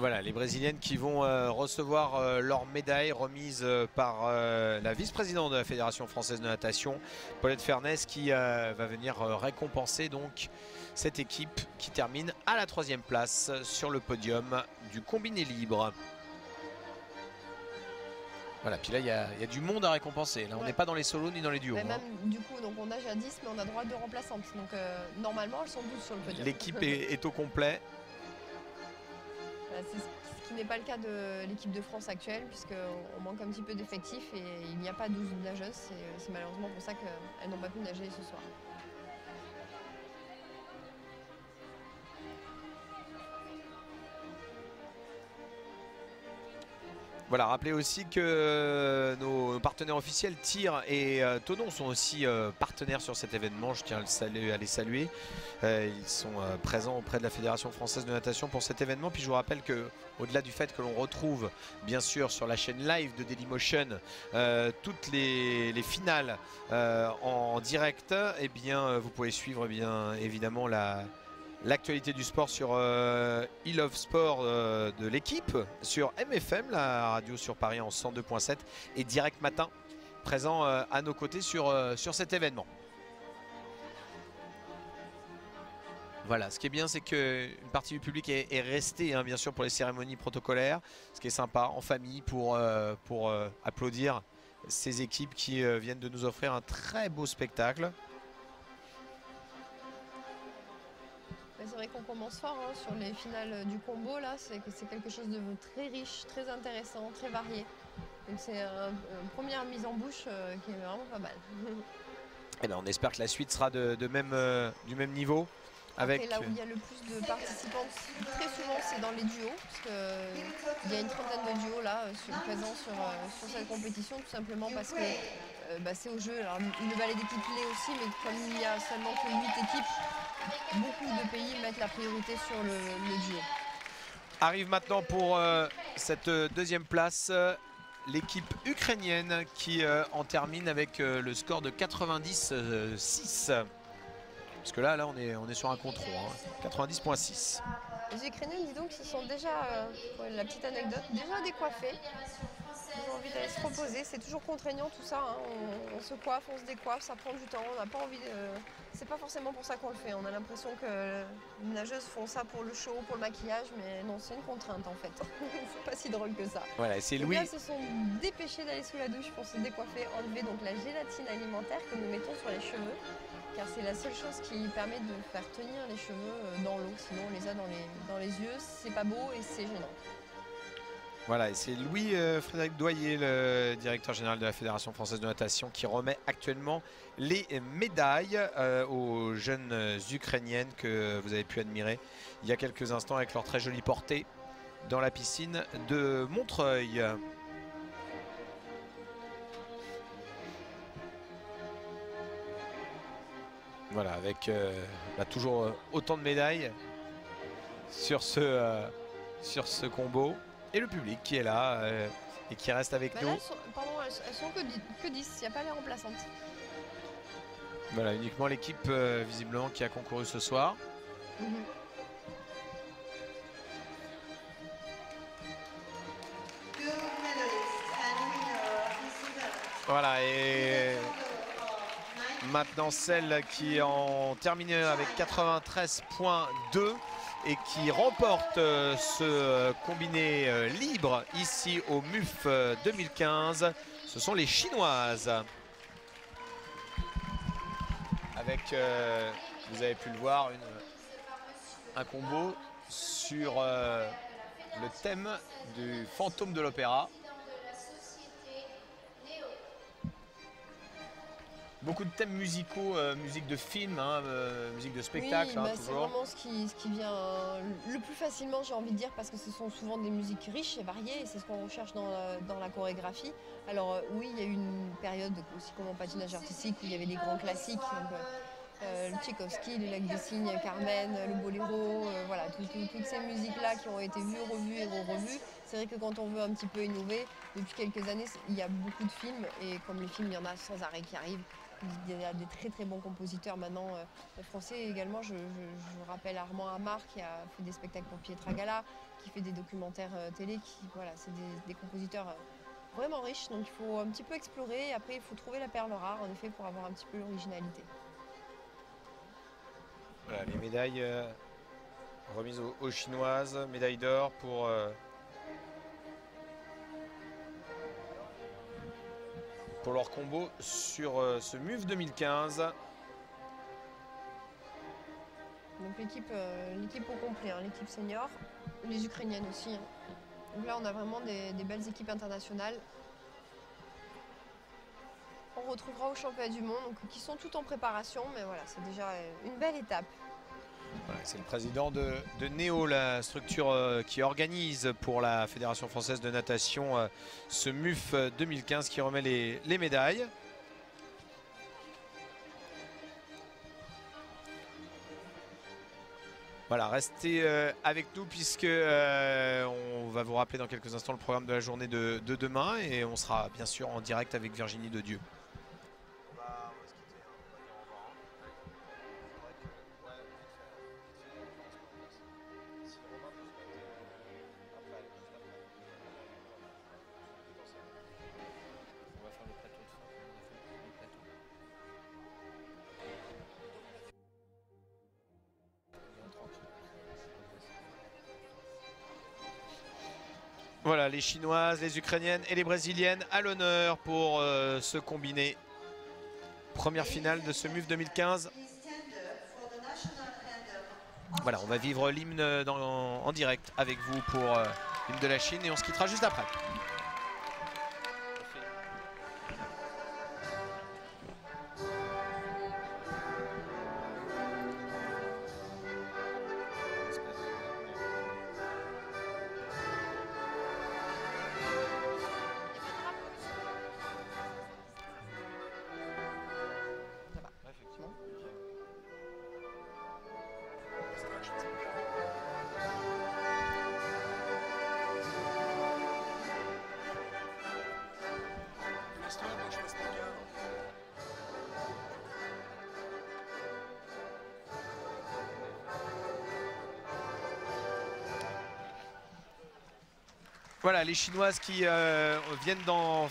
Voilà, les Brésiliennes qui vont recevoir leur médaille remise par la vice-présidente de la Fédération française de natation, Paulette Fernès, qui va venir récompenser donc cette équipe qui termine à la 3e place sur le podium du combiné libre. Voilà, puis là il y a du monde à récompenser. Là on n'est pas dans les solos ni dans les duos. Mais même du coup, donc on nage à 10, mais on a droit à 2 remplaçantes. Donc normalement elles sont 12 sur le podium. L'équipe est au complet. C'est ce qui n'est pas le cas de l'équipe de France actuelle, puisqu'on manque un petit peu d'effectifs et il n'y a pas 12 nageuses. C'est malheureusement pour ça qu'elles n'ont pas pu nager ce soir. Voilà, rappelez aussi que nos partenaires officiels Tir et Tonon sont aussi partenaires sur cet événement. Je tiens à les saluer. Ils sont présents auprès de la Fédération française de natation pour cet événement. Puis je vous rappelle que, au-delà du fait que l'on retrouve bien sûr sur la chaîne live de Dailymotion toutes les finales en direct, eh bien vous pouvez suivre bien évidemment l'actualité du sport sur e-Love Sport de l'équipe, sur MFM, la radio sur Paris en 102.7, et Direct Matin, présent à nos côtés sur cet événement. Voilà, ce qui est bien, c'est qu'une partie du public est restée, hein, bien sûr, pour les cérémonies protocolaires, ce qui est sympa, en famille, pour applaudir ces équipes qui viennent de nous offrir un très beau spectacle. C'est vrai qu'on commence fort hein, sur les finales du combo, là, c'est quelque chose de très riche, très intéressant, très varié. Donc c'est une première mise en bouche qui est vraiment pas mal. Et ben on espère que la suite sera du même niveau. Après, là où il y a le plus de participants, très souvent c'est dans les duos, parce qu'il y a une trentaine de duos là présents sur cette compétition, tout simplement parce que c'est au jeu. Alors, le ballet d'équipe l'est aussi, mais comme il n'y a seulement que 8 équipes, beaucoup de pays mettent la priorité sur le duo. Arrive maintenant pour cette 2e place l'équipe ukrainienne qui en termine avec le score de 90,6. Parce que là on est sur un contrôle, hein, 90,6. Les Ukrainiens, dis donc, se sont déjà, la petite anecdote, déjà décoiffés. Ils ont envie d'aller se reposer. C'est toujours contraignant tout ça. Hein. On se coiffe, on se décoiffe, ça prend du temps. On n'a pas envie de... C'est pas forcément pour ça qu'on le fait. On a l'impression que les nageuses font ça pour le show, pour le maquillage, mais non, c'est une contrainte en fait. C'est pas si drôle que ça. Voilà, c'est Louis. Ils se sont dépêchés d'aller sous la douche pour se décoiffer, enlever donc la gélatine alimentaire que nous mettons sur les cheveux. Car c'est la seule chose qui permet de faire tenir les cheveux dans l'eau. Sinon, on les a dans les yeux, c'est pas beau et c'est gênant. Voilà, et c'est Louis-Frédéric Doyer, le directeur général de la Fédération française de natation, qui remet actuellement les médailles aux jeunes Ukrainiennes que vous avez pu admirer il y a quelques instants avec leur très jolie portée dans la piscine de Montreuil. Voilà, avec toujours autant de médailles sur ce combo. Et le public qui est là et qui reste avec nous. Là, elles sont que 10, il n'y a pas les remplaçantes. Voilà, uniquement l'équipe visiblement qui a concouru ce soir. Voilà, et maintenant celle qui ont terminé avec 93,2 et qui remporte ce combiné libre ici au MUF 2015, ce sont les Chinoises. Avec, vous avez pu le voir, un combo sur le thème du fantôme de l'opéra. Beaucoup de thèmes musicaux, musique de film, hein, musique de spectacle. Oui, c'est vraiment ce qui vient le plus facilement, j'ai envie de dire, parce que ce sont souvent des musiques riches et variées, et c'est ce qu'on recherche dans la chorégraphie. Alors oui, il y a eu une période aussi comme en patinage artistique où il y avait des grands classiques, donc, le Tchaïkovski, le Lac des Cygnes, Carmen, le Boléro, voilà, toutes ces musiques-là qui ont été vues, revues et revues. C'est vrai que quand on veut un petit peu innover, depuis quelques années, il y a beaucoup de films, et comme les films, il y en a sans arrêt qui arrivent. Il y a des très très bons compositeurs maintenant français également. Je rappelle Armand Amar qui a fait des spectacles pour Pietragala, qui fait des documentaires télé, voilà, c'est des compositeurs vraiment riches, donc il faut un petit peu explorer, et après il faut trouver la perle rare, en effet, pour avoir un petit peu l'originalité. Voilà, les médailles remises aux Chinoises, médaille d'or pour leur combo sur ce MUF 2015. Donc l'équipe au complet, hein, l'équipe senior, les Ukrainiennes aussi. Hein. Donc là on a vraiment des belles équipes internationales. On retrouvera au championnat du monde, donc, qui sont toutes en préparation, mais voilà, c'est déjà une belle étape. Voilà, c'est le président de NEO, la structure qui organise pour la Fédération française de natation ce MUF 2015 qui remet les médailles. Voilà, restez avec nous puisque on va vous rappeler dans quelques instants le programme de la journée de demain et on sera bien sûr en direct avec Virginie Dedieu. Voilà, les Chinoises, les Ukrainiennes et les Brésiliennes à l'honneur pour ce combiné. Première finale de ce MUF 2015. Voilà, on va vivre l'hymne en direct avec vous pour l'hymne de la Chine et on se quittera juste après. Voilà, les Chinoises qui viennent d'en